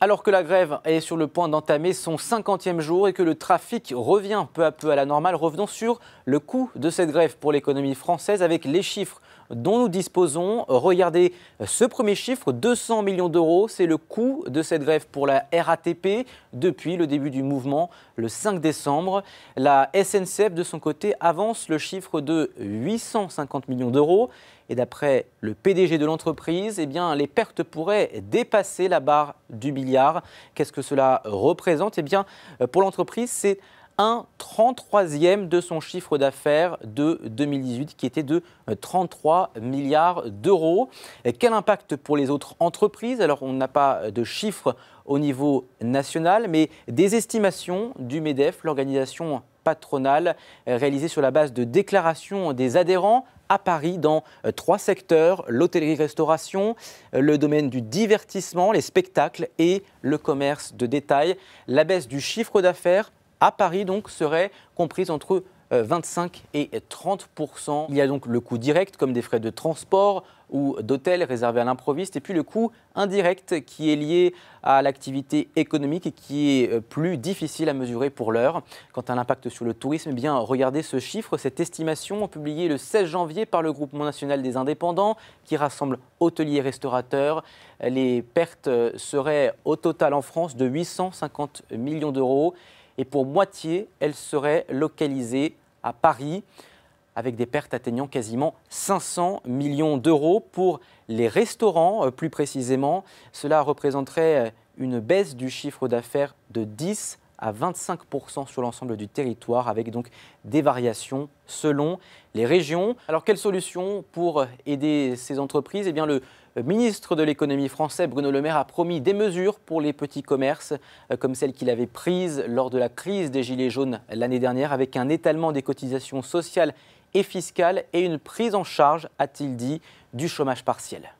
Alors que la grève est sur le point d'entamer son 50e jour et que le trafic revient peu à peu à la normale, revenons sur le coût de cette grève pour l'économie française avec les chiffres dont nous disposons. Regardez ce premier chiffre, 200 millions d'euros, c'est le coût de cette grève pour la RATP depuis le début du mouvement le 5 décembre. La SNCF de son côté avance le chiffre de 850 millions d'euros. Et d'après le PDG de l'entreprise, eh bien, les pertes pourraient dépasser la barre du milliard. Qu'est-ce que cela représente? Eh bien, pour l'entreprise, c'est un 33e de son chiffre d'affaires de 2018 qui était de 33 milliards d'euros. Quel impact pour les autres entreprises? Alors, on n'a pas de chiffres au niveau national, mais des estimations du MEDEF, l'organisation patronale, réalisées sur la base de déclarations des adhérents à Paris dans 3 secteurs, l'hôtellerie-restauration, le domaine du divertissement, les spectacles et le commerce de détail. La baisse du chiffre d'affaires à Paris donc serait comprise entre 25 et 30%. Il y a donc le coût direct comme des frais de transport ou d'hôtel réservés à l'improviste et puis le coût indirect qui est lié à l'activité économique et qui est plus difficile à mesurer pour l'heure. Quant à l'impact sur le tourisme, eh bien, regardez ce chiffre, cette estimation publiée le 16 janvier par le Groupement national des indépendants qui rassemble hôteliers et restaurateurs. Les pertes seraient au total en France de 850 millions d'euros et pour moitié, elles seraient localisées à Paris, avec des pertes atteignant quasiment 500 millions d'euros. Pour les restaurants, plus précisément, cela représenterait une baisse du chiffre d'affaires de 10 à 25% sur l'ensemble du territoire, avec donc des variations selon les régions. Alors, quelle solution pour aider ces entreprises? Eh bien, le ministre de l'économie français, Bruno Le Maire, a promis des mesures pour les petits commerces, comme celles qu'il avait prises lors de la crise des Gilets jaunes l'année dernière, avec un étalement des cotisations sociales et fiscales et une prise en charge, a-t-il dit, du chômage partiel.